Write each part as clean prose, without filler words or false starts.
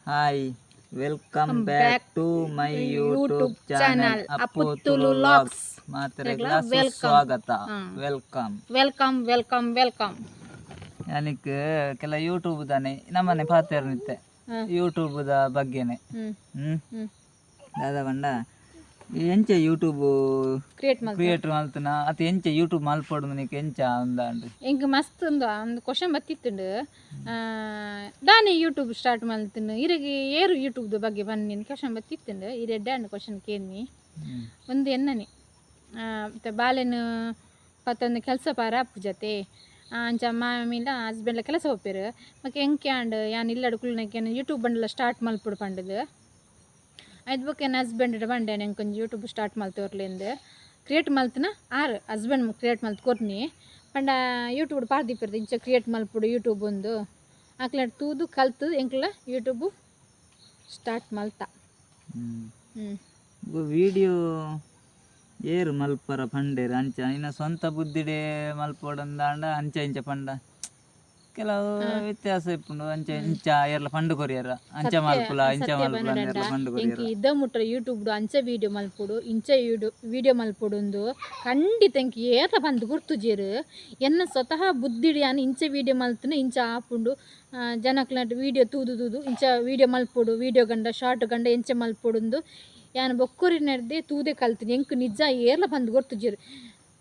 hi welcome back to my YouTube channel ಅಪ್ಪುತ್ತುಲು vlogs ಮಾತರೆಗಳ ಸುಸ್ವಾಗತ ವೆಲ್ಕಮ್ ವೆಲ್ಕಮ್ ವೆಲ್ಕಮ್ ವೆಲ್ಕಮ್ ಯಾನಿಕ್ ಕೆಲ ಯೂಟ್ಯೂಬ್ ದಾನೆ ನಮ್ಮನೆ ಪಾತೆರ್ ನಿತ್ತೆ ಯೂಟ್ಯೂಬ್ ದ ಬಗ್ಗೆನೆ ದಾದ ಬಂಡ ಎಂಚ ಯೂಟ್ಯೂಬ್ ಕ್ರಿಯೇಟ್ ಮಲ್ತನ ಅತ ಎಂಚ ಯೂಟ್ಯೂಬ್ ಮಲ್ಪೊಡು ನಿಕ್ ಎಂಚ ಅಂದಾಂಡು ಎಂಕ್ ಮಸ್ತ್ ಒಂದು ಕ್ವಶನ್ ಬತ್ತಿತ್ತುಂಡು ದಾನೆ ಯೂಟ್ಯೂಬ್ ಸ್ಟಾರ್ಟ್ ಮಲ್ತನು ಇರಗೆ ಏರು ಯೂಟ್ಯೂಬ್ ಬಗ್ಗೆ ಬನ್ನಿ ಕ್ವಶನ್ ಬತ್ತಿತ್ತುಂಡು ಇರೆಡ್ಡಾಂಡು ಕ್ವಶನ್ ಕೇಳ್ನಿ ಒಂದು ಎನ್ನನೆ ಬಾಲೆನು ಪತ್ತೊಂದು ಕೆಲಸ ಪಾರ ಅಪ್ಪು ಜೊತೆ ಅಂಚ ಮಾಮಿಲ ಹಸ್ಬೆಂಡ್ಲ ಕೆಲಸ ಹೋಗ್ಪೇರು ಮತ್ತೆ ಎಂಕೆ ಆಂಡ್ ಯಾನ್ ಇಲ್ಲಡು ಕುಳ್ನಕ್ಕೆ ಯೂಟ್ಯೂಬ್ ಬಂಡಲ ಸ್ಟಾರ್ಟ್ ಮಲ್ಪೊಡು ಪಂಡದು ಆಯ್ತು ಬಗ್ಗೆ ನನ್ನ ಹಸ್ಬೆಂಡ್ ಬಂಡೆ ನಂಗೆ ಕೊಂಚ ಯೂಟ್ಯೂಬ್ ಸ್ಟಾರ್ಟ್ ಮಲ್ತವ್ರಲಿಂದ ಕ್ರಿಯೇಟ್ ಮಲ್ತನ ಆರು ಹಸ್ಬೆಂಡ್ ಕ್ರಿಯೇಟ್ ಮಲ್ತು ಕೊರ್ನಿ ಪಂಡ ಯೂಟ್ಯೂಬ್ ಪಾರ್ದಿಪ್ಪಿರ್ದು ಇಂಚ ಕ್ರಿಯೇಟ್ ಮಲ್ಪುಡು ಯೂಟ್ಯೂಬ್ ಒಂದು ಆಕ್ಲ ತೂದು ಕಲ್ತು ಎಂಕ್ಲ ಯೂಟ್ಯೂಬ್ ಸ್ಟಾರ್ಟ್ ಮಲ್ತ ವಿಡಿಯೋ ಏರು ಮಲ್ಪರ ಪಂಡೇರು ಅಂಚ ಇನ್ನು ಸ್ವಂತ ಬುದ್ಧಿಡೆ ಮಲ್ಪೋಡಂದಾಂಡ ಅಂಚ ಇಂಚ ಪಂಡ ಕೆಲವು ವ್ಯತ್ಯಾಸ ಇಪ್ಪುಂಡು ಅಂಚ ಇಂಚ ಏರ್ಲ ಪಂಡು ಕೊರಿಯರ ಅಂಚ ಮಲ್ಪುಲ ಇಂಚ ಮಲ್ಪುಲ ಅಂದೆರ್ಲ ಪಂಡು ಕೊರಿಯರ ಇದ್ದ ಮುಟ್ರ ಯೂಟ್ಯೂಬ್ ಅಂಚ ವಿಡಿಯೋ ಮಲ್ಪುಡು ಇಂಚ ವಿಡಿಯೋ ಮಲ್ಪುಡು ಖಂಡಿತ ಎಂಕಿ ಏರ್ಲ ಪಂದು ಗುರ್ತುಜೇರು ಎನ್ನ ಸ್ವತಃ ಬುದ್ಧಿಡಿ ಅನ್ ಇಂಚ ವಿಡಿಯೋ ಮಲ್ತನ ಇಂಚ ಆಪುಂಡು ಜನಕ್ಲ ವಿಡಿಯೋ ತೂದು ಇಂಚ ವಿಡಿಯೋ ಮಲ್ಪುಡು ವಿಡಿಯೋ ಗಂಡ ಶಾರ್ಟ್ ಗಂಡ ಎಂಚ ಮಲ್ಪುಡು ಯಾನು ಬೊಕ್ಕೂರಿ ನಡೆದೆ ತೂದೆ ಕಲ್ತೀನಿ ಎಂಕ್ ನಿಜ ಏರ್ಲ ಪಂದು ಗುರ್ತುಜೇರು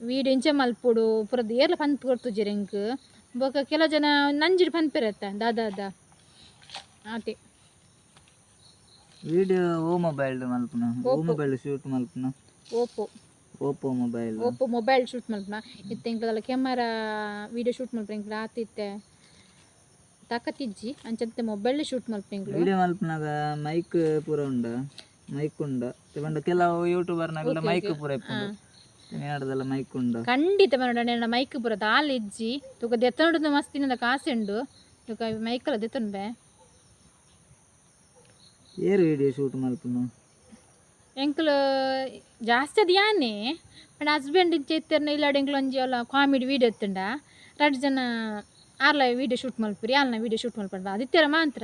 ವಿಡಿಯೋ ಇಂಚ ಮಲ್ಪುಡು ಪುರದ್ದು ಏರ್ಲ ಪಂದು ಗುರ್ತುಜೇರು ಎಂಕ್ ಬೊಕ ಕೆಲವು ಜನ ನಂಜಿಡ್ ಪನ್ಪೆರತ್ತ ದಾದಾದ ಆತೆ ವಿಡಿಯೋ ಓ ಮೊಬೈಲ್ ಮಲ್ಪುನ ಓ ಮೊಬೈಲ್ ಶೂಟ್ ಮಲ್ಪುನ ಓಪೋ ಮೊಬೈಲ್ ಶೂಟ್ ಮಲ್ಪುನ ಇತ್ತೆ ಎಂಕ್ಲದಲ್ಲ ಕ್ಯಾಮರಾ ವಿಡಿಯೋ ಶೂಟ್ ಮಲ್ಪುನ ಎಂಕ್ಲ ಆತಿತ್ತೆ ತಕತಿಜ್ಜಿ ಅಂಚಂತೆ ಮೊಬೈಲ್ ಶೂಟ್ ಮಲ್ಪುನ ಎಂಕ್ಲು ವಿಡಿಯೋ ಮಲ್ಪುನಾಗ ಮೈಕ್ ಪೂರ ಉಂಡ ಮೈಕ್ ಉಂಡ ತಗೊಂಡ ಕೆಲವು ಯೂಟ್ಯೂಬರ್ನಾಗಲ ಮೈಕ್ ಪೂರ ಇಪ್ಪುಂಡು ಏನಾಡದಲ್ಲ ಮೈಕ್ ಉಂಡು ಖಂಡಿತ ಮನೋಡ ಮೈಕ್ ಬರೋದು ಹಾಲು ಇಜ್ಜಿ ತುಕ ದೆತ್ತೊಂಡು ಮಸ್ತಿನದ ಕಾಸೆಂಡು ತುಕ ಮೈಕಲ್ಲ ದೆತ್ತೊಂಡ್ಬೆ ಏರು ವಿಡಿಯೋ ಶೂಟ್ ಮಲ್ಪುನು ಎಂಕ್ಲು ಜಾಸ್ತಿ ಅದು ಯಾನೆ ಪಂಡ ಹಸ್ಬೆಂಡ್ ಇತ್ತೆರ್ನ ಇಲ್ಲಾಡ ಎಂಕ್ಲು ಒಂಜಿ ಅಲ್ಲ ಕಾಮಿಡಿ ವೀಡಿಯೋ ಎತ್ತಂಡ 2 ಜನ ಆರ್ಲ ವೀಡಿಯೋ ಶೂಟ್ ಮಲ್ಪುರಿ ಆಲ್ನ ವೀಡಿಯೋ ಶೂಟ್ ಮಲ್ಪಂಡ ಅದಿತ್ತೆರ ಮಾತ್ರ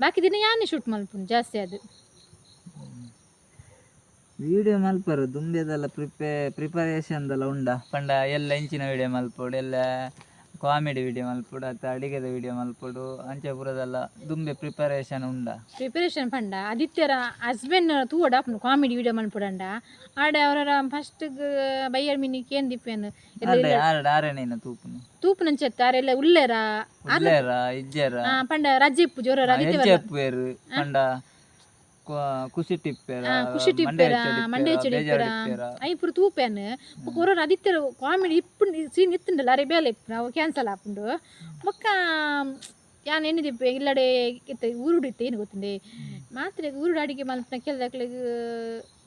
ಬಾಕಿ ದಿನ ಯಾನೆ ಶೂಟ್ ಮಲ್ಪುನು ಜಾಸ್ತಿ ಅದು ವಿಡಿಯೋ ಮಲ್ಪರು ದುಂಬೆದೆಲ್ಲ ಪ್ರಿಪರೇಷನ್ದೆಲ್ಲ ಉಂಡ ಪಂಡ ಎಲ್ಲ ಇಂಚಿನ ವಿಡಿಯೋ ಮಲ್ಪೋಡು ಎಲ್ಲ ಕಾಮಿಡಿ ವಿಡಿಯೋ ಮಲ್ಪೋಡು ಅಥವಾ ಅಡಿಗೆದ ವಿಡಿಯೋ ಮಲ್ಪೋಡು ಅಂಚೆ ಪುರದೆಲ್ಲ ದುಂಬೆ ಪ್ರಿಪರೇಷನ್ ಉಂಡ ಪ್ರಿಪರೇಷನ್ ಪಂಡ ಆದಿತ್ಯರ ಹಸ್ಬೆಂಡ್ ತೂವಡ ಅಪ್ಪನು ಕಾಮಿಡಿ ವಿಡಿಯೋ ಮಲ್ಪೊಡಂಡ ಆಡ ಅವರ ಫಸ್ಟ್ ಬೈಯರ್ ಮಿನಿಕ್ ಏನ್ ದಿಪ್ಪೇನು ಆರೇನೇನ ತೂಪುನಂಚೆತ್ತ ಆರೆಲ್ಲ ಉಲ್ಲೇರ ಇಜ್ಜೆರ ಪಂಡ ರಜ್ಜೆ ಇಪ್ಪು ಜೋರ ಪಂಡ ಖುಷಿ ಟಿಪ್ಪೆರ ಮಂಡ್ಯ ಚೆಡಿಪ್ಪೆರ ಐಪುರ ತೂಪೆನ್ ಕೊರೋನ ಆದಿತ್ಯರ ಕಾಮಿಡಿ ಇಪ್ಪುಂಡು ಸೀನ್ ಇತ್ತುಂಡಲ್ಲ ಅರೆ ಬೇಲೆ ಇಪ್ಪು ನಾವು ಕ್ಯಾನ್ಸಲ್ ಆಪುಂಡು ಬೊಕ್ಕ ಯಾನ್ ಎನ್ನಿದಿಪ್ಪೆ ಇಲ್ಲಡೆ ಇತ್ತ ಊರುಡು ಇತ್ತೆ ಏನು ಗೊತ್ತುಂಡೆ ಮಾತ್ರ ಊರುಡು ಅಡಿಗೆ ಮಲ್ಪನ ಕೆಲದಕ್ಲಿಗೆ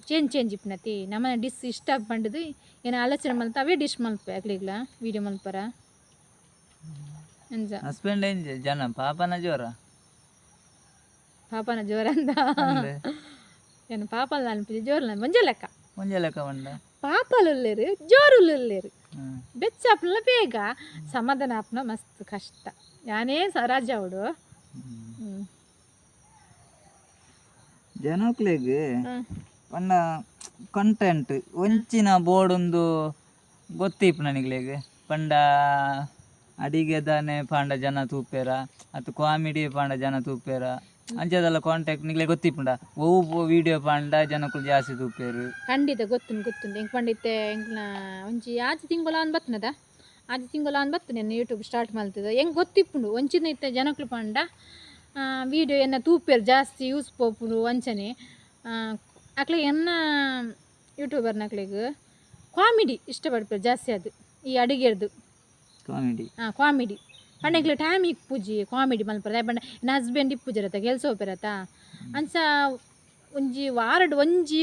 ಚೇಂಜ್ ಇಪ್ಪುನತಿ ನಮ್ಮನೆ ಡಿಶ್ ಇಷ್ಟ ಪಂಡದು ಏನು ಆಲೋಚನೆ ಮಲ್ತ ಅವೇ ಡಿಶ್ ಮಲ್ಪೆ ಅಕ್ಲಿಗ್ಲ ವಿಡಿಯೋ ಮಲ್ಪರ ಅಂಜ ಹಸ್ಬೆಂಡ್ ಎಂಜ ಜನ ಪಾಪನ ಜೋರ ಅಂದ ಏನು ಪಾಪಲ್ ಅನ್ಪಿದೆ ಜೋರ್ಲ ಮುಂಜೆ ಲೆಕ್ಕ ಬಂಡ ಪಾಪಲುಲ್ಲೇರು ಜೋರುಲ್ಲೇರು ಬೆಚ್ಚಾಪ್ನ ಬೇಗ ಸಮಾಧಾನ ಆಪ್ನ ಮಸ್ತ್ ಕಷ್ಟ ಯಾನೇ ರಾಜ ಅವಡು ಜನಕ್ಲೆಗ್ ಪಂಡ ಕಂಟೆಂಟ್ ಒಂಚಿನ ಬೋರ್ಡೊಂದು ಗೊತ್ತಿಪ್ಪು ನನಗ್ಲೆಗ್ ಪಂಡ ಅಡಿಗೆದಾನೆ ಪಾಂಡ ಜನ ತೂಪೇರ ಅಥವಾ ಕಾಮಿಡಿ ಪಾಂಡ ಜನ ತೂಪೇರ ಅಂಚದಲ್ಲ ಕಾಂಟ್ಯಾಕ್ಟ್ ನಿಗ್ಲೆ ಗೊತ್ತಿಪ್ಪುಂಡ ಓ ವಿಡಿಯೋ ಪಾಂಡ ಜನಕ್ಕಳು ಜಾಸ್ತಿ ತೂಪೇರು ಖಂಡಿತ ಗೊತ್ತುಂಡು ಎಂಕ್ ಪಂಡಿತ್ತೆ ಎಂಕ್ನ ಒಂಜಿ ಆಜಿ ತಿಂಗಳ ಅನ್ ಬತ್ತನದ ಆಜಿ ತಿಂಗಳ ಅನ್ ಬತ್ತನೆ ಯೂಟ್ಯೂಬ್ ಸ್ಟಾರ್ಟ್ ಮಲ್ತದ ಹೆಂಗೆ ಗೊತ್ತಿಪ್ಪುಂಡು ಒಂಚಿನ ಇತ್ತೆ ಜನಕ್ಕಳು ಪಾಂಡ ವಿಡಿಯೋ ಎನ್ನ ತೂಪೇರು ಜಾಸ್ತಿ ಯೂಸ್ ಪೋಪುಂಡು ವಂಚನೆ ಅಕ್ಲೆ ಎನ್ನ ಯೂಟ್ಯೂಬರ್ನಕ್ಲೆಗ್ ಕಾಮಿಡಿ ಇಷ್ಟಪಡ್ಪೇರು ಜಾಸ್ತಿ ಅದು ಈ ಅಡಿಗೆರ್ದು ಕಾಮಿಡಿ ಪಂಡಕ್ಲೆ ಟೈಮ್ ಇಪ್ಪುಜಿ ಕಾಮಿಡಿ ಮಲ್ಪರ ಪಂಡ ನನ್ನ ಹಸ್ಬೆಂಡ್ ಇಪ್ಪುಜಿರತ್ತ ಕೆಲಸ ಹೋಗ್ಪಿರತ್ತ ಅಂಚ ಒಂಜಿ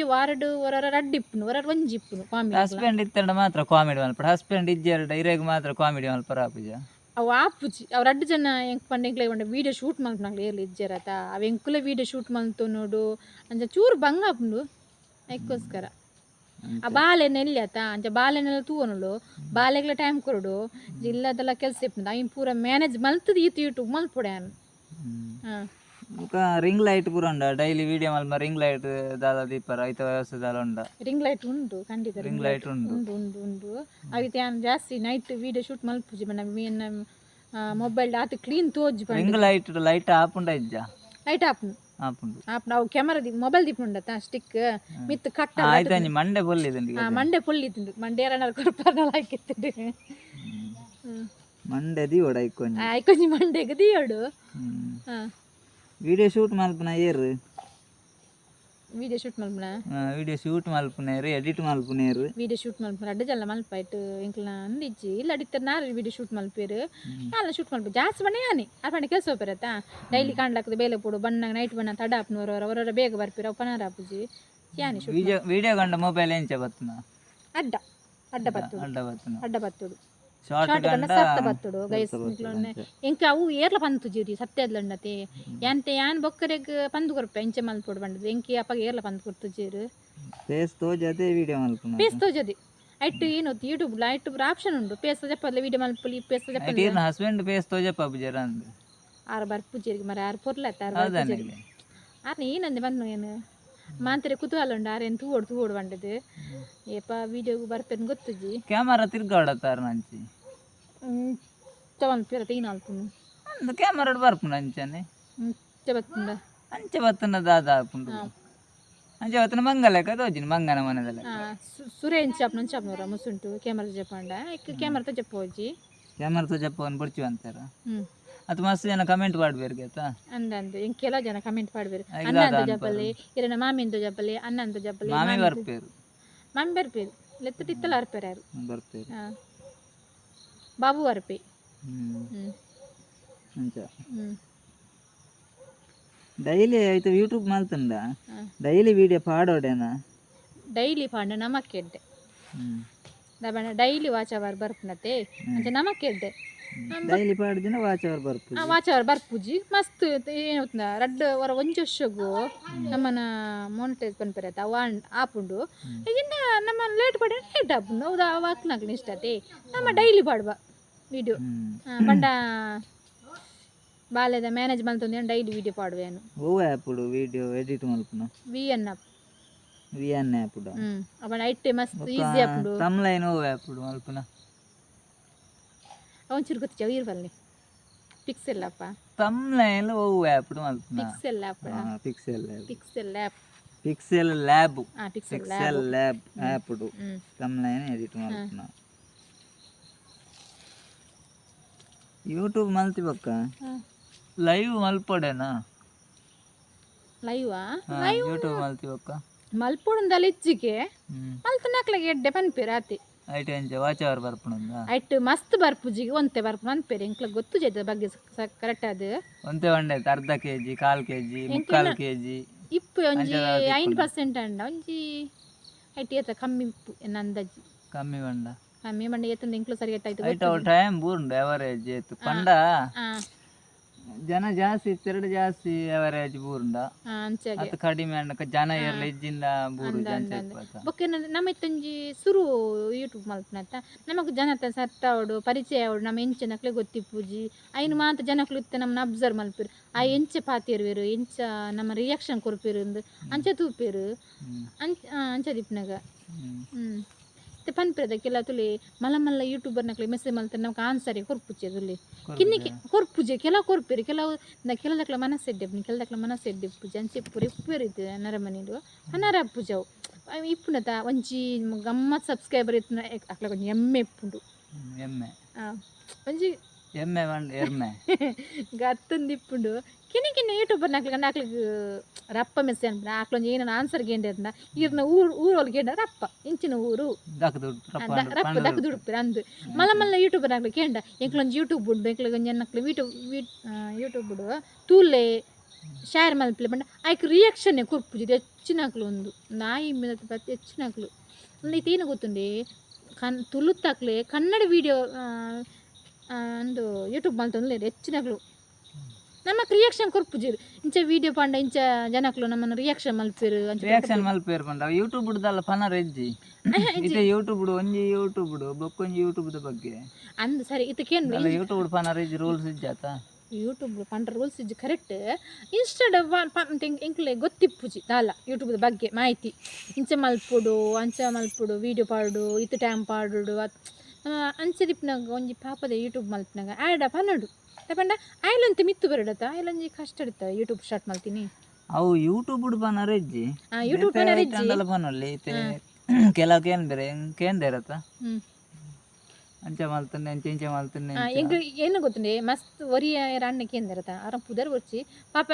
ವಾರಡು ಹೊರ ರಡ್ಡು ಇಪ್ಪುನು ಒಂಜಿ ಇಪ್ಪುನು ಕಾಮಿಡಿ ಹಸ್ಬೆಂಡ್ ಇತ್ತಂಡ ಮಾತ್ರ ಕಾಮಿಡಿ ಮಲ್ಪರ ಹಸ್ಬೆಂಡ್ ಇಜ್ಜೆರಡ ಇರೆಗ್ ಮಾತ್ರ ಕಾಮಿಡಿ ಮಲ್ಪರ ಆಪುಜ ಅವು ಆಪುಜಿ ಅವು 2 ಜನ ಎಂಕ್ ಪಂಡೆಂಕ್ಲೆ ಒಂಡ ವಿಡಿಯೋ ಶೂಟ್ ಮಲ್ಪನಾಗ್ಲಿ ಇರ್ಲಿ ಇಜ್ಜೆರತ್ತ ಅವು ಎಂಕುಲೆ ವಿಡಿಯೋ ಶೂಟ್ ಮಲ್ತು ನೋಡು ಅಂಚ ಚೂರು ಬಂಗ ಆಪುಂಡು ಅದಕ್ಕೋಸ್ಕರ ಆ ಬಾಲೆನ ಎಲ್ಲಿ ಆತ ಅಂಚ ಬಾಲೆನೆಲ್ಲ ತೂವನುಳು ಬಾಲೆಗ್ಲ ಟೈಮ್ ಕೊರಡು ಇಲ್ಲದೆಲ್ಲ ಕೆಲಸ ಇಪ್ಪುಂಡು ಅಯ್ಯ ಪೂರ ಮ್ಯಾನೇಜ್ ಮಲ್ತದ ಈತು ಯೂಟ್ಯೂಬ್ ಮಲ್ಪೊಡೆ ఇంకా ರಿಂಗ್ ಲೈಟ್ ಪೂರ ಉಂಡ ಡೈಲಿ ವಿಡಿಯೋ ಮಲ್ಪ ರಿಂಗ್ ಲೈಟ್ ದಾದ ದೀಪರ ಐತ ವ್ಯವಸ್ಥೆ ಉಂಡ ರಿಂಗ್ ಲೈಟ್ ಉಂಟು ಖಂಡಿತ ರಿಂಗ್ ಲೈಟ್ ಉಂಡು ಉಂಟು ಉಂಟು ಉಂಟು ಅವಿತೆ ಜಾಸ್ತಿ ನೈಟ್ ವಿಡಿಯೋ ಶೂಟ್ ಮಲ್ಪುಜಿ ಮೀನ್ ಮೊಬೈಲ್ ಆತ ಕ್ಲೀನ್ ತೋಜ್ ರಿಂಗ್ ಲೈಟ್ ಲೈಟ್ ಆಪ್ ಉಂಡ ಇಜ್ಜ ಲೈಟ್ ಆಪುಂಡು ಆಪುಂಡು ಆಪುಂಡು ಅವು ಕ್ಯಾಮರಾ ಮೊಬೈಲ್ ದೀಪುಂಡತ್ತ ಸ್ಟಿಕ್ ಮಿತ್ ಕಟ್ಟ ಆಯ್ತು ಮಂಡೆ ಪೊಲ್ಲಿದಂಡಿ ಮಂಡೆ ಪೊಲ್ಲಿತ್ತುಂಡು ಮಂಡೆ ಏನಾರು ಕೊರಪಾರ್ನಲ್ಲ ಹಾಕಿತ್ತುಂಡು ಮಂಡೆ ದಿವಡ ಐಕೊಂಜಿ ಆಯ್ಕೊಂಜಿ ಮಂಡೆಗೆ ದಿಯೋಡು ವಿಡಿಯೋ ಶೂಟ್ ಮಲ್ಪನ ಏರು ವಿಡಿಯೋ ಶೂಟ್ ಮಲ್ಪನ ವಿಡಿಯೋ ಶೂಟ್ ಮಲ್ಪನೇರು ಎಡಿಟ್ ಮಲ್ಪನೇರು ವಿಡಿಯೋ ಶೂಟ್ ಮಲ್ಪನ ಅಡ್ಡ ಜಲ್ಲ ಮಲ್ಪಾಯ್ತು ಇಂಕ್ಲ ಅಂದಿಜ್ಜಿ ಇಲ್ಲ ಅಡಿತ್ತರ ನಾರು ವಿಡಿಯೋ ಶೂಟ್ ಮಲ್ಪೇರು ಎಲ್ಲ ಶೂಟ್ ಮಲ್ಪ ಜಾಸ್ತಿ ಬಣ್ಣ ಯಾನಿ ಆ ಬಣ್ಣ ಕೆಲಸ ಹೋಗ್ಬಿರತ್ತಾ ಡೈಲಿ ಕಾಣ್ಲಾಕದ ಬೇಲೆ ಪೋಡು ಬಣ್ಣ ನೈಟ್ ಬಣ್ಣ ತಡ ಹಾಪ್ನವ್ರು ಅವರವರ ಬೇಗ ಬರ್ಪೀರು ಅವು ಪನಾರ ಹಾಪುಜಿ ಯಾನಿ ಶೂಟ್ ವಿಡಿಯೋ ಗಂಡ ಮೊಬೈಲ್ ಎಂಚ ಬತ್ತನ ಅಡ್ಡ ಅಡ್ಡ ಬತ್ತುಡು ಅಡ್ಡ ಬತ್ತನ ಅಡ್ಡ ಬತ್ತುಡು ಶಾರ್ಟ್ ಶಾರ್ಟ್ ಗಂಡ ಗಂಡ ಸತ್ತ ಬತ್ತುಡು ಗೈಸ್ ಇಂಕ ಅವು ಏರ್ಲ ಪಂತು ಜೀರಿ ಸತ್ಯದ್ಲಂಡತೆ ಯಾಂತೆ ಯಾನ್ ಬೊಕ್ಕರೆಗ್ ಪಂದು ಕೊರ್ಪೆ ಇಂಚೆ ಮಲ್ಪೋಡು ಬಂಡದು ಎಂಕಿ ಅಪ್ಪಗೆ ಏರ್ಲ ಪಂದು ಕೊರ್ತು ಜೀರು ಫೇಸ್ ತೋಜದೆ ವಿಡಿಯೋ ಮಲ್ಪನ ಪೇಸ್ ತೋಜದಿ ಐಟ್ ಏನು ಯೂಟ್ಯೂಬ್ ಆಪ್ಷನ್ ಉಂಡು ಪೇಸ್ ತೋಜಪ್ಪಲ್ಲ ವಿಡಿಯೋ ಮಲ್ಪಲಿ ಪೇಸ್ ತೋಜಪ್ಪಲ್ಲ ಐಟಿರ್ನ ಹಸ್ಬೆಂಡ್ ಫೇಸ್ ತೋಜಪ್ಪ ಬುಜರ ಅಂದ್ ಆರು ಬರ್ಪುಜೇರಿಗೆ ಮರ ಆರು ಪೊರ್ಲತ್ತ ಆರು ಬರ್ಪುಜೇರಿಗೆ ಆರ್ನ ಏನಂದೆ ಬಂದು ಏನು ಮಾಂತರೆ ಕುತೂಹಲ ಉಂಡು ಆರೇನು ತೂವೋಡು ಬಂಡದು ಏಪ ವಿಡಿಯೋಗೆ ಬರ್ಪೇನು ಗೊತ್ತುಜಿ ಕ್ಯಾಮರಾ ತಿರ್ಗಾಡತ್ತಾರ ನಂಚಿ ಚವನ್ ಪೇರ ತೀನ್ ಆಲ್ಪುನು ಅಂದ್ ಕ್ಯಾಮರಾ ಬರ್ಪುನ ಅಂಚನೆ ಚಬತ್ತುಂಡ ಅಂಚೆ ಬತ್ತನ ದಾದ ಹಾಪುಂಡು ಅಂಚೆ ಬತ್ತನ ಮಂಗಲೆಕ್ಕ ತೋಜಿನ ಮಂಗನ ಮನದಲ್ಲ ಸುರೇನ್ ಚಾಪ್ನವರ ಮುಸುಂಟು ಕ್ಯಾಮರಾ చెప్పండ ఇక కెమెరాతో చెప్పవచ్చు ಕ್ಯಾಮರಾతో చెప్పని పొడిచి అంತಾರ ಅದು ಮಸ್ತ್ ಜನ ಕಮೆಂಟ್ ಮಾಡ್ಬೇರು ಗೇತಾ ಅಂದಂದು ఇంకెలా జన కమెంట్ పాడబేరు అన్నంతో చెప్పలే ఇరన మామింతో చెప్పలే అన్నంతో చెప్పలే ಮಾಮಿ ಬರ್ಪೇರು మామి ಬರ್ಪೇರು ಲೆತ್ತటి ಇತ್ತಲ ಅರ್ಪೇರಾರು ಬರ್ಪೇರು బాబు అర్పే ಅಂಚ ಡೈಲಿ ಆಯ್ತು ಯೂಟ್ಯೂಬ್ ಮಾಡ್ತಂಡ ಡೈಲಿ ವಿಡಿಯೋ ಪಾಡೋಡೇನಾ ಡೈಲಿ ಪಾಂಡ ನಮಕ್ಕೆಡ್ಡೆ ದಬಣ ಡೈಲಿ ವಾಚ್ ಅವರ್ ಬರ್ಪನತೆ ಅಂಚ ನಮಕ್ಕೆಡ್ಡೆ ಡೈಲಿ ಪಾಡ್ದಿನ ವಾಚ್ ಅವರ್ ಬರ್ಪು ವಾಚ್ ಅವರ್ ಬರ್ಪುಜಿ ಮಸ್ತ್ ಏನೌತುಂಡ ರಡ್ಡ್ ವರ ಒಂಜಿ ವರ್ಷಗು ನಮ್ಮನ ಮಾನಿಟೈಸ್ ಪನ್ಪೆರತ್ತ ಅವ ಆಪುಂಡು ಈಗಿಂದ ನಮ್ಮ ಲೇಟ್ ಪಡ ಲೇಟ್ ಆಪುಂಡು ಹೌದಾ ಅವಾಕ್ನಾಗ್ಲಿ ಇಷ್ಟತೆ ನಮ್ಮ ಡೈಲಿ ಪಾಡುವ ವಿಡಿಯೋ ಪಂಡ ಬಾಲ್ಯದ ಮ್ಯಾನೇಜ್ ಮಲ್ತೊಂದು ಡೈಲಿ ವಿಡಿಯೋ ಪಾಡುವೇನು ಓ ಆ್ಯಪುಡು ವಿಡಿಯೋ ಎಡಿಟ್ ಮಲ್ಪುನ VN ಆಪ್ VN ಆ್ಯಪುಡು ಅವನ ಐಟೆ ಮಸ್ತ್ ಈಸಿ ಆಪುಂಡು ತಮ್ಲೈನ್ ಓ ಆ್ಯಪುಡು ಮಲ್ಪುನ ಅವನ್ ಚುರುಕುತ್ತ ಇರ್ವಲ್ಲಿ ಪಿಕ್ಸೆಲ್ ಅಪ್ಪ ತಮ್ಲೈನ್ ಓ ಆ್ಯಪುಡು ಮಲ್ಪುನ pixel app pixel pixel app pixel lab pixel pixel lab ಆ್ಯಪುಡು ತಮ್ಲೈನ್ ಎಡಿಟ್ ಮಲ್ಪುನ ಯೂಟ್ಯೂಬ್ ಮಲ್ತಿಬಕ್ಕ ಲೈವ್ ಮಲ್ಪೊಡೆನಾ ಲೈವಾ ಯೂಟ್ಯೂಬ್ ಮಲ್ತಿಬಕ್ಕ ಮಲ್ಪೊಡುಂದಲ್ಲ ಇಚ್ಚಿಗೆ ಮಲ್ತನಕ್ಲೆಗೆ ಎಡ್ಡೆ ಪನ್ಪೇರಾತಿ ಐಟ್ ಎಂಚ ವಾಚ್ ಅವರ್ ಬರ್ಪುಣಂದ ಐಟ್ ಮಸ್ತ್ ಬರ್ಪುಜಿಗೆ ಒಂತೆ ಬರ್ಪು ಅನ್ಪೇರಿ ಇಂಕ್ಲ ಗೊತ್ತು ಜೈತ ಬಗ್ಗೆ ಕರೆಕ್ಟ್ ಅದು ಒಂತೆ ಒಂಡೈತೆ ಅರ್ಧ ಕೆಜಿ 1/4 ಕೆಜಿ 3/4 ಕೆಜಿ ಇಪ್ಪು ಒಂಜಿ 5% ಅಂಡ ಒಂಜಿ ಐಟ್ ಏತ ಕಮ್ಮಿ ಇಪ್ಪು ಎನ್ನ ಅಂದಾಜಿ ಕಮ್ಮಿ ಬಂಡ ಕಮ್ಮಿ ಬಂಡ ಏತಂದ ಇಂಕ್ಲು ಸರಿ ಎಟ್ಟಾಯ್ತು ಐಟ್ ಅವ ಟೈಮ್ ಬೂರ್ಂಡು ಅವರೇಜ್ ಏತು ಪಂಡ ಜನ ಜಾಸ್ತಿ ಇತ್ತೆರಡು ಜಾಸ್ತಿ ಅವರೇಜ್ ಬೂರ್ಂಡ ಅಂಚಾಗೆ ಅದು ಕಡಿಮೆ ಅಂಡ ಜನ ಇರ್ಲ ಇಜ್ಜಿಂದ ಬೂರು ಬೊಕ್ಕ ನಮ್ಮ ಇತ್ತೊಂಜಿ ಸುರು ಯೂಟ್ಯೂಬ್ ಮಲ್ಪನತ್ತ ನಮಕ್ ಜನತ ಸತ್ತಾವಡು ಪರಿಚಯ ಅವಡು ನಮ್ಮ ಎಂಚ ನಕ್ಲೆ ಗೊತ್ತಿಪ್ಪುಜಿ ಐನು ಮಾತ ಜನಕ್ಲು ಇತ್ತ ನಮ್ಮನ್ನ ಅಬ್ಸರ್ವ್ ಮಲ್ಪೇರು ಆ ಎಂಚ ಪಾತಿರ್ವೇರು ಎಂಚ ನಮ್ಮ ರಿಯಾಕ್ಷನ್ ಕೊರ್ಪೇರು ಅಂಚೆ ತೂಪೇರು ಅಂಚ ದಿಪ್ನಾಗ ಪನ್ಪೆರದ ಕೆಲ ತುಲಿ ಮಲ್ಲ ಮಲ್ಲ ಯೂಟ್ಯೂಬರ್ ನಕ್ಲೆ ಮೆಸೇಜ್ ಮಲ್ತಾರೆ ನಮ್ಗೆ ಆನ್ಸರ್ ಕೊರ್ಪುಚ್ಚೆ ತುಲಿ ಕಿನ್ನಿಕ್ಕೆ ಕೊರ್ಪುಜೆ ಕೆಲವು ಕೊರ್ಪೇರು ಕೆಲದಕ್ಲ ಮನಸ್ಸೆಡ್ಡೆಪ್ಪು ಕೆಲದಕ್ಲ ಮನಸ್ಸೆಡ್ಡೆಪ್ಪುಜೆ ಅಂಚೆ ಪೂರಿ ಉಪ್ಪೇರಿತ್ತು ನರಮನಿಡು ಅನಾರ ಪೂಜವು ಇಪ್ಪುನತ ಒಂಜಿ ಗಮ್ಮತ್ ಸಬ್ಸ್ಕ್ರೈಬರ್ ಇತ್ತು ಅಕ್ಲ ಕೊಂಚ ಎಮ್ಮೆ ಇಪ್ಪುಂಡು ಎಮ್ಮೆ ಒಂಜಿ ಎಮ್ಮೆ ಎಮ್ಮೆ ಗತ್ತೊಂದು ಇಪ್ಪುಂಡು ಕಿನ್ನ ಯೂಟ್ಯೂಬರ್ ನಕ್ಲಿಗೆ ರಪ್ಪ ಮೆಸ್ಸೆ ಅನ್ಬಿಡ ಆಕ್ಲೊಂದು ಏನೋ ಆನ್ಸರ್ ಗೇಂಡೆ ಅಂದ ಇರ್ನ ಊರೊಳಗೆ ಗೇಂಡ ರಪ್ಪ ಇಂಚಿನ ಊರು ರಪ್ಪ ದಕ್ಕ ದುಡುಪ್ಪಿರ ಅಂದು ಮಲ್ಲ ಮಲ್ಲ ಯೂಟ್ಯೂಬರ್ ನಕ್ಲಿ ಕೇಂಡ ಎಂಕ್ಲೊಂದು ಯೂಟ್ಯೂಬ್ ಉಂಡು ಎಂಕ್ಲೊಂದು ನಕ್ಲಿ ಯೂಟ್ಯೂಬ್ ಉಡು ತೂಲೆ ಶೇರ್ ಮಲ್ಪಲೆ ಬಂಡ ಆಯ್ಕೆ ರಿಯಾಕ್ಷನ್ನೇ ಕೊರ್ಪುಜಿದು ಹೆಚ್ಚಿನಾಕ್ಲು ಒಂದು ನಾಯಿ ಮೇಲೆ ಹೆಚ್ಚಿನಾಕ್ಲು ಇತ್ತೇನು ಗೊತ್ತುಂಡೆ ತುಳುತ್ತಾಕ್ಲೆ ಕನ್ನಡ ವೀಡಿಯೋ ಒಂದು ಯೂಟ್ಯೂಬ್ ಮಲ್ತೊಂದು ಹೆಚ್ಚಿನಾಕ್ಲು ನಮಕ್ ರಿಯಾಕ್ಷನ್ ಕೊರ್ಪುಜಿರು ಇಂಚ ವಿಡಿಯೋ ಪಂಡ ಇಂಚ ಜನಕ್ಲು ನಮ್ಮನ್ನ ರಿಯಾಕ್ಷನ್ ಮಲ್ಪೇರು ರಿಯಾಕ್ಷನ್ ಮಲ್ಪೇರು ಪಂಡ ಯೂಟ್ಯೂಬ್ ಬಿಡುದಲ್ಲ ಪನರ ಎಜ್ಜಿ ಇದು ಯೂಟ್ಯೂಬ್ ಬಿಡು ಒಂಜಿ ಯೂಟ್ಯೂಬ್ ಬಿಡು ಬೊಕ್ಕೊಂಜಿ ಯೂಟ್ಯೂಬ್ ಬಗ್ಗೆ ಅಂದ್ ಸರಿ ಇದಕ್ಕೇನು ಯೂಟ್ಯೂಬ್ ಪನರ ಎಜ್ಜಿ ರೂಲ್ಸ್ ಇಜ್ಜಾತ ಯೂಟ್ಯೂಬ್ ಪಂಡ ರೂಲ್ಸ್ ಇಜ್ಜಿ ಕರೆಕ್ಟ್ ಇನ್ಸ್ಟೆಡ್ ಎಂಕ್ಲೆ ಗೊತ್ತಿಪ್ಪುಜಿ ದಾಲ ಯೂಟ್ಯೂಬ್ ಬಗ್ಗೆ ಮಾಹಿತಿ ಇಂಚ ಮಲ್ಪುಡು ವೀಡಿಯೋ ಪಾಡು ಇತ್ತು ಟೈಮ್ ಪಾಡುಡು ಅಂಚೆ ದಿಪ್ನಾಗ ಒಂಜಿ ಪಾಪದ ಯೂಟ್ಯೂಬ್ ಮಲ್ಪಿನಾಗ ಆ್ಯಡ ಪನ್ನಡು ಪಂಡ ಆಯ್ಲಂತ ಮಿತ್ತು ಬರಡತ್ತ ಆಯ್ಲೊಂಜಿ ಕಷ್ಟ ಇಡ್ತ ಯೂಟ್ಯೂಬ್ ಸ್ಟಾರ್ಟ್ ಮಾಡ್ತೀನಿ ಅವು ಯೂಟ್ಯೂಬ್ ಪನ್ನರ ಇಜ್ಜಿ ಯೂಟ್ಯೂಬ್ ಪನ್ನರ ಇಜ್ಜಿ ಪನ್ನೊಲ್ಲಿ ಕೆಲವು ಕೇನ್ ಬೇರೆ ಕೇಂದ್ರ ಇರತ್ತ ಅಂಚೆ ಮಲ್ತನೆ ಇಂಚೆ ಮಲ್ತನೆ ಎಂಕ್ ಏನು ಗೊತ್ತುಂಡೆ ಮಸ್ತ್ ಒರಿಯ ಅಣ್ಣಕ್ಕೆ ಎಂದಿರತ್ತ ಅರ ಪುದರ್ ಬರ್ಚಿ ಪಾಪ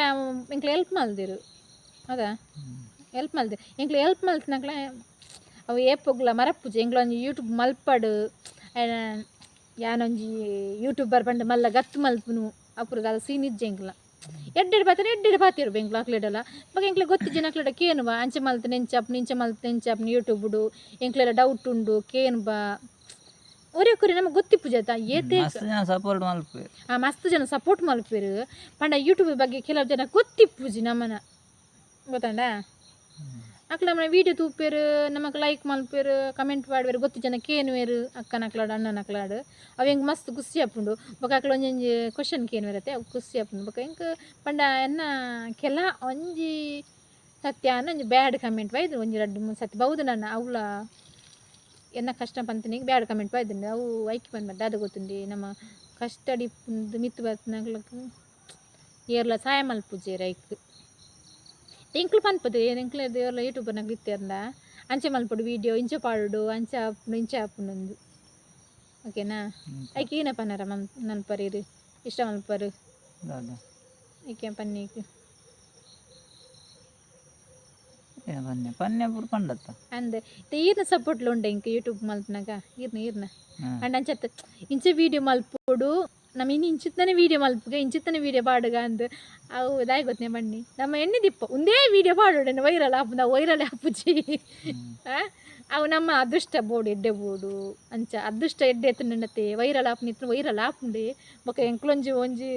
ಎಂಕ್ಲೆ ಹೆಲ್ಪ್ ಮಲ್ದಿರು ಹೌದಾ ಹೆಲ್ಪ್ ಮಲ್ದಿರು ಎಂಕ್ಲೆ ಹೆಲ್ಪ್ ಮಲ್ತಿನಾಗ್ಲ ಅವು ಏಪುಗ್ಲ ಮರಪ್ಪುಜಿ ಎಂಗ್ಲೊಂಜಿ ಯೂಟ್ಯೂಬ್ ಮಲ್ಪಡು ಯಾನೊಂಜಿ ಯೂಟ್ಯೂಬರ್ ಪಂಡ ಮಲ್ಲ ಗತ್ತು ಮಲ್ಪುನು ಅಪುರ್ಗ ಅದು ಸೀನ್ ಇಜ್ಜೆ ಎಂಕ್ಲ ಎಡ್ಡೆಡ್ ಪಾತಿರು ಬೆಂಗ್ಲ ಅಕ್ಲೆಡಲ್ಲ ಇವಾಗ ಎಂಕ್ಲೆ ಗೊತ್ತಿಜ್ಜೆ ನಕ್ಲೆಡ ಕೇನು ಬಾ ಅಂಚೆ ಮಲ್ತು ಇಂಚೆ ಮಲ್ತು ಯೂಟ್ಯೂಬ್ಡು ಎಂಕ್ಲೆಲ್ಲ ಡೌಟ್ ಉಂಡು ಕೇನು ಬಾ ಒರೆ ನಮಗೆ ಗೊತ್ತಿಪ್ಪುಜಾತ ಏತೆ ಸಪೋರ್ಟ್ ಮಲ್ಪೇರು ಮಸ್ತ್ ಜನ ಸಪೋರ್ಟ್ ಮಲ್ಪೇರು ಪಂಡ ಯೂಟ್ಯೂಬ್ ಬಗ್ಗೆ ಕೆಲವು ಜನ ಗೊತ್ತಿಪ್ಪುಜಿ ನಮ್ಮನ ಗೊತ್ತಂಡ ಅಕ್ಲ ನಮ್ಮನ ವೀಡಿಯೋ ತೂಪೇರು ನಮಗೆ ಲೈಕ್ ಮಲ್ಪೇರು ಕಮೆಂಟ್ ಮಾಡ್ಬೇರು ಗೊತ್ತು ಜನ ಕೇನುವೇರು ಅಕ್ಕನ ಅಕ್ಲಾಡು ಅಣ್ಣನ ಅಕ್ಲಾಡು ಅವು ಹೆಂಗೆ ಮಸ್ತ್ ಖುಷಿ ಆಪುಂಡು ಬೊಕ ಅಕ್ಲ ಒಂಜೊಂಜಿ ಕ್ವಶನ್ ಕೇನುವಿರತ್ತೆ ಅವು ಖುಷಿ ಆಪುಂಡು ಬೊಕ ಹೆಂಗೆ ಪಂಡ ಎನ್ನ ಕೆಲ ಒಂಜಿ ಸತ್ಯ ಒಂಜಿ ಬ್ಯಾಡ್ ಕಮೆಂಟ್ ಬೈದು ಒಂಜಿ 2-3 ಸತಿ ಬೌದು ನನ್ನ ಅವಳ ಎನ್ನ ಕಷ್ಟ ಪಂತನಿಗೆ ಬ್ಯಾಡ್ ಕಮೆಂಟ್ ಬೈದಂಡು ಅವು ಐಕಿ ಬಂದ್ಬಾರ್ದು ಅದು ಗೊತ್ತುಂಡಿ ನಮ್ಮ ಕಷ್ಟಡಿ ಮಿತ್ತು ಬರ್ತನಗ್ಲಕ್ಕೆ ಏರ್ಲ ಸಹಾಯ ಮಲ್ಪುಜೆ ರೈಕ್ ಎಂಕ್ಲು ಪನ್ಪದು ಎಂಕ್ಲೆ ದೇವರ್ಲ ಯೂಟ್ಯೂಬರ್ನಾಗ ಇತ್ತೇರ್ದ ಅಂಚೆ ಮಲ್ಪಡು ವೀಡಿಯೋ ಇಂಚೆ ಪಾಡು ಅಂಚೆ ಆಪುಂಡು ಇಂಚೆ ಆಪುಂಡು ಓಕೆನಾ ಐಕೆ ಏನ ಪನ್ನರ ನನ್ಪರೀರು ಇಷ್ಟ ಮಲ್ಪರು ಐಕೆ ಪನ್ನೀಕು ಪನ್ನೆ ಪೂರ ಪಂಡತ್ತ ಅಂದೆ ಈರ್ನ ಸಪೋರ್ಟ್ಲು ಉಂಡೆ ಇಂಕ ಯೂಟ್ಯೂಬ್ ಮಲ್ಪನಾಗ ಈರ್ನ ಅಂಡ ಅಂಚತ್ತ ಇಂಚೆ ವೀಡಿಯೋ ಮಲ್ಪೋಡು ನಮ್ಮ ಇನ್ನು ಇಂಚಿತ್ತನೇ ವೀಡಿಯೋ ಮಲ್ಪಗೆ ಇಂಚಿತ್ತನೇ ವೀಡಿಯೋ ಪಾಡುಗ ಅಂದ್ ಅವು ಇದಾಗಿ ಗೊತ್ತೇ ಬನ್ನಿ ನಮ್ಮ ಎಣ್ಣೆ ದಿಪ್ಪ ಒಂದೇ ವೀಡಿಯೋ ಪಾಡೋಣ ವೈರಲ್ ಆಪು ನಾವು ವೈರಲ್ ಆಪುಜಿ ಅವು ನಮ್ಮ ಅದೃಷ್ಟ ಬೋರ್ಡು ಎಡ್ಡೆ ಬೋರ್ಡು ಅಂಚ ಅದೃಷ್ಟ ಎಡ್ಡೆ ಎತ್ತುಂಡತೆ ವೈರಲ್ ಆಪು ನಿತ್ರ ವೈರಲ್ ಆಪುಂಡೆ ಬೊಕ ಎಂಕ್ಲೊಂಜಿ ಒಂಜಿ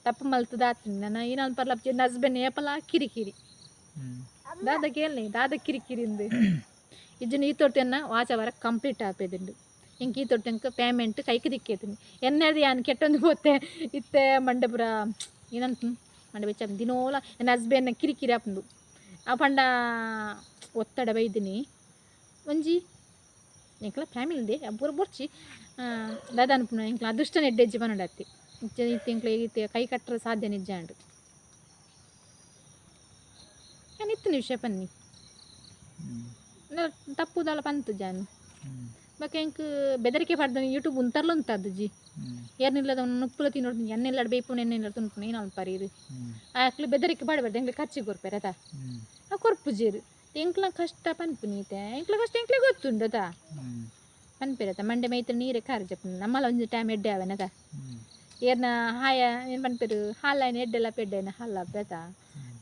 ತಪ್ಪು ಮಲ್ತದ ಆತೀನಿ ನಾನು ಏನಾದ್ರು ಪರ್ಲಾಪ್ಚಿ ನನ್ನ ಹಸ್ಬೆಂಡ್ ಏಪಲ ಕಿರಿಕಿರಿ ದಾದ ಕೇಳಿ ದಾದ ಕಿರಿಕಿರಿಂದು ಇಜ್ಜನ ಈ ತೊಟ್ಟೆನ್ನ ವಾಚ ವರ ಕಂಪ್ಲೀಟ್ ಆಪೇದಿಂಡು ಇಂಕ ಈ ತೊಟ್ಟೆಂಕ ಪೇಮೆಂಟ್ ಕೈಗೆ ದಿಕ್ಕೇತೀನಿ ಎನ್ನದು ಯಾನು ಕೆಟ್ಟೊಂದು ಹೋತೆ ಇತ್ತೆ ಮಂಡಪುರ ಏನಂತ ಮಂಡ ಬೆಚ್ಚ ದಿನೋಲ ನನ್ನ ಹಸ್ಬೆಂಡ್ನ ಕಿರಿಕಿರಿ ಆಪುಂಡು ಆ ಪಂಡ ಒತ್ತಡ ಬೈದಿನಿ ಒಂಜಿ ಎಂಕ್ಲ ಫ್ಯಾಮಿಲಿದೆ ಪೂರ ಬೊರ್ಚಿ ದಾದ ಅನ್ಪುಣ ಎಂಕ್ಲ ಅದೃಷ್ಟ ನೆಡ್ಡೆಜ್ಜಿ ಪನ್ನಡತ್ತಿ ಇತ್ತೆ ಎಂಕ್ಲ ಇತ್ತೆ ಕೈ ಕಟ್ಟರೆ ಸಾಧ್ಯ ನಿಜ ಅಂಡು ನಾನು ಇತ್ತು ವಿಷಯ ಪನ್ನಿ ತಪ್ಪುದಲ್ಲ ಪಂತು ಜಾನು ಬಕ ಎಂಕ್ ಬೆದರಿಕೆ ಪಡ್ದ ಯೂಟ್ಯೂಬ್ ಉಂತರ್ಲ ಉಂತದ್ದು ಜಿ ಏನಿಲ್ಲದ ನುಪ್ಪುಲ ತಿನ್ನೋಡು ಎಣ್ಣೆಲ್ಲ ಬೇಯ್ಪುಣ ಎಣ್ಣೆಲ್ಲ ತುನ್ಪುಣ ಏನು ಅಲ್ಪ ರೀರು ಆಕ್ಲು ಬೆದರಿಕೆ ಪಡಬಾರ್ದು ಎಂಕ್ಲೆ ಕಚ್ಚಿ ಕೊರ್ಪೇರತ ಆ ಕೊರ್ಪುಜೀರು ಎಂಕ್ಲ ಕಷ್ಟ ಪನ್ಪುನೀತೆ ಎಂಕ್ಲ ಕಷ್ಟ ಎಂಕ್ಲೆ ಗೊತ್ತುಂಡತ ಪನ್ಪೇರತ ಮಂಡೆ ಮೈತ ನೀರೇ ಖಾರ ಜಪ್ಪು ನಮ್ಮಲ್ಲ ಒಂದು ಟೈಮ್ ಎಡ್ಡೆ ಅವೇನದ ಏರ್ನ ಹಾಯ ಏನು ಪನ್ಪೇರು ಹಾಲಾಯ್ನ ಎಡ್ಡೆಲ್ಲ ಪೆಡ್ಡೆನ ಹಾಲ ಬೇತ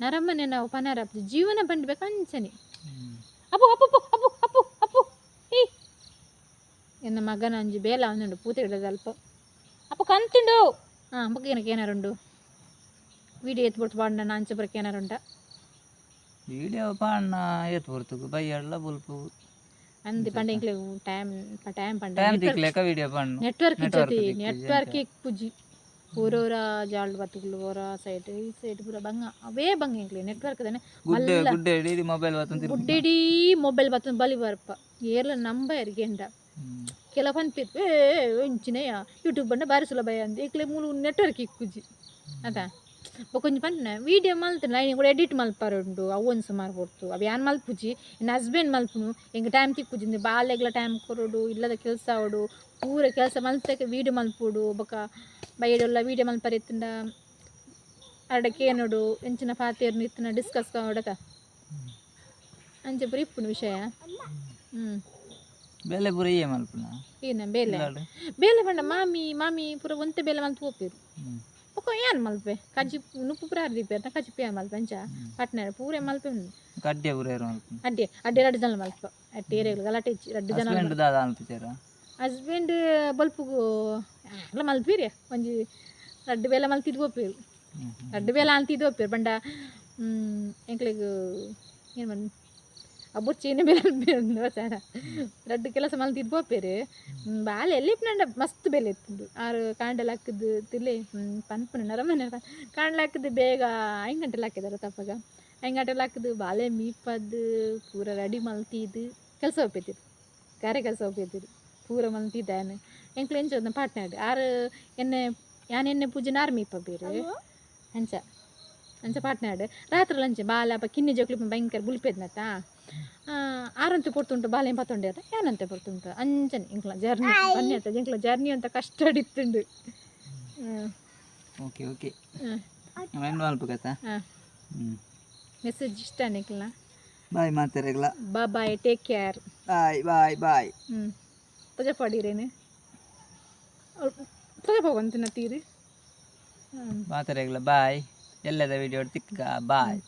ನರಮ್ಮನೆ ನಾವು ಪನಾರ ಜೀವನ ಬಂಡ್ಬೇಕು ಅಂಚನೆ ಅಪ್ಪು ಅಪ್ಪು ಅಪ್ಪು ಅಪ್ಪು ಅಪ್ಪು ಹೇ ಎನ್ನ ಮಗನ ಒಂಜಿ ಬೇಲ ಒಂದುಂಡು ಪೂತೆ ಇಡೋದು ಅಲ್ಪ ಅಪ್ಪ ಕಂತುಂಡು ಅಪ್ಪಕ್ಕೆ ಏನಕ್ಕೆ ಏನಾರುಂಡು ವೀಡಿಯೋ ಎತ್ಬಿಟ್ಟು ಪಾಂಡ ಅಂಚೆ ಬರಕ್ಕೆ ಏನಾರುಂಟ ವೀಡಿಯೋ ಪಾಂಡ ಎತ್ ಬರ್ತುಗು ಬೈಯಲ್ಲ ಬುಲ್ಪು ಅಂದಿ ಪಂಡ ಇಂಕ್ಲೆ ಟೈಮ್ ಪಂಡ ಟೈಮ್ ತಿಕ್ಲೆಕ ವೀಡಿಯೋ ಪಾಂಡ ನೆಟ್ವರ್ಕ್ ಇಜ್ಜತಿ ನೆಟ್ವರ್ಕ್ ಇಪ್ಪುಜಿ ಊರೂರ ಜಾಳ್ ಬತ್ತುಗಳು ಓರ ಸೈಡ್ ಈ ಸೈಡ್ ಪೂರ ಬಂಗ ಅವೇ ಬಂಗ ಇಂಕ್ಲೆ ನೆಟ್ವರ್ಕ್ ಅದೇ ಗುಡ್ಡೆ ಮೊಬೈಲ್ ಗುಡ್ಡೆಡೀ ಮೊಬೈಲ್ ಬತ್ತೊಂದು ಬಲಿ ಬರ್ಪ ಏರ್ಲ ನಂಬ ಎರ್ಗೆಂಡ ಕೆಲ ಪನ್ಪಿರ್ ಇಂಚಿನೆಯ ಯೂಟ್ಯೂಬ್ ಬಂಡ ಬಾರಿ ಸುಲಭ ಅಂದ ಈಕ್ಲೆ ಮೂಲು ನೆಟ್ವರ್ಕ್ ಇಕ್ಕುಜಿ ಅದ ಕೊಂಚ ಪನ್ನ ವೀಡಿಯೋ ಮಲ್ತು ಲೈನ್ ಕೂಡ ಎಡಿಟ್ ಮಲ್ಪಾರುಂಡು ಅವೊಂದು ಸುಮಾರು ಕೊಡ್ತು ಅವು ಯಾನ್ ಮಲ್ಪುಜಿ ನನ್ನ ಹಸ್ಬೆಂಡ್ ಮಲ್ಪುನು ಎಂಗೆ ಟೈಮ್ ತಿಕ್ಕುಜಿ ಬಾಲೆಗ್ಲ ಟೈಮ್ ಕೊರೋಡು ಇಲ್ಲದ ಕೆಲಸ ಆವಡು ಪೂರ ಕೆಲಸ ಮಲ್ತಕ್ಕೆ ವೀಡಿಯೋ ಮಲ್ಪೋಡು ಬೊಕ ಬೈಯಡೆಲ್ಲ ವೀಡಿಯೋ ಮಲ್ಪರಿತ್ತಂಡ ಅರಡಕ್ಕೆ ಏನೋಡು ಎಂಚಿನ ಪಾತೇರ್ನ ಇತ್ತನ ಡಿಸ್ಕಸ್ ಕೊಡತ ಅಂಚೆ ಪೂರ ಇಪ್ಪುನು ವಿಷಯ ಬೇಲೆ ಪೂರ ಏ ಮಲ್ಪುನ ಏನ ಬೇಲೆ ಪಂಡ ಮಾಮಿ ಪೂರ ಒಂತೆ ಬೇಲೆ ಮಲ್ತು ಹೋಗ್ಪೇರು ಒಕ್ಕ ಏನು ಮಲ್ಪೆ ಕಜ್ಜಿ ನುಪ್ಪು ಪೂರ ಅರ್ದಿಪ್ಪೇರ್ ನಾ ಕಜ್ಜಿ ಪೇ ಮಲ್ಪೆ ಅಂಚ ಪಟ್ನಾರ ಪೂರೆ ಮಲ್ಪೆ ಕಡ್ಡೆ ಪೂರ ಅಡ್ಡೆ 2 ಜನ ಮಲ್ಪ ಅಟ್ಟೆ ಏರಿಯಾಗಳು ಗಲಾಟೆ 2 ಜನ ಹಸ್ಬೆಂಡ್ ಬಲ್ಪುಗು ಎಲ್ಲ ಮಲ್ಪೀರಿ ಒಂಜಿ 2 ಬೇಲೆ ಮಲ್ತಿದ್ದು ಹೋಗ್ಪೇರು 2 ಬೇಲೆ ಅಂತಿದ್ದು ಹೋಗ್ಪೇರು ಬಂಡ ಎಂಕ್ಲೆಗ್ ಏನು ಬಂದು ಬುಚ್ಚಿನ ಬೆಲೆ ಸಾರ ರಡ್ಡು ಕೆಲಸ ಮಲ್ತಿದ್ದು ಪೋಪೇರು ಬಾಲೆ ಎಲ್ಲಿಪ್ನಂಡ ಮಸ್ತ್ ಬೆಲೆ ಇತ್ತು ಆರು ಕಾಂಡಲ್ ಹಾಕಿದ್ದು ತಿಳಿ ಪನ್ಪನ ನರಮನೆ ಕಾಂಡಲ್ ಹಾಕಿದ್ದು ಬೇಗ 5 ಗಂಟೆಲಿ ಹಾಕಿದಾರೆ ತಪ್ಪಾಗ 5 ಗಂಟೆಲಿ ಹಾಕಿದ್ದು ಬಾಲೆ ಮೀಪದ್ದು ಪೂರ ರೆಡಿ ಮಲ್ತಿದ್ದು ಕೆಲಸ ಒಪ್ಪಿದ್ರು ಕಾರ್ಯ ಕೆಲಸ ಒಪ್ಪಿದ್ರು ಪೂರ ಮಲ್ತಿದ್ದಾನೆ ಎಂಕ್ಲು ಎಂಚೋದನ್ನ ಪಾಟ್ನಾಡು ಆರು ಎಣ್ಣೆ ಪೂಜೆ ನಾರು ಮೀಪ ಬೇರೆ ಅಂಚ ಪಾಟ್ನಾಡು ರಾತ್ರಿ ಲಂಚ ಬಾಲ ಕಿನ್ನಿ ಜೋಕ್ಲಿ ಭಯಂಕರ ಬುಲ್ಪೆದ್ನತ್ತ ಆರಂತೆ ಪೊರ್ತುಂಟು ಬಾಲೆ ಪತ್ತೊಂಡೆ ಅದ ಏನಂತೆ ಪೊರ್ತುಂಟು ಅಂಚನೆ ಇಂಕ್ಲ ಜರ್ನಿ ಬನ್ನಿ ಅಂತ ಇಂಕ್ಲ ಜರ್ನಿ ಅಂತ ಕಷ್ಟ ಹಿಡಿತ್ತುಂಡು ಓಕೆ ಓಕೆ ಅಲ್ಪ ಕಥಾ ಮೆಸೇಜ್ ಇಷ್ಟ ನಿಕ್ಲ ಬಾಯ್ ಮಾತಾಡಲ್ಲ ಬಾಯ್ ಟೇಕ್ ಕೇರ್ ಬಾಯ್ ಬಾಯ್ ಬಾಯ್ ಪೂಜೆ ಪಾಡಿರೇನು ಪೂಜೆ ಹೋಗಂತಿನ ತೀರಿ ಮಾತಾಡಲ್ಲ ಬಾಯ್ ಎಲ್ಲದ ವಿಡಿಯೋ ತಿಕ್ಕ ಬಾಯ್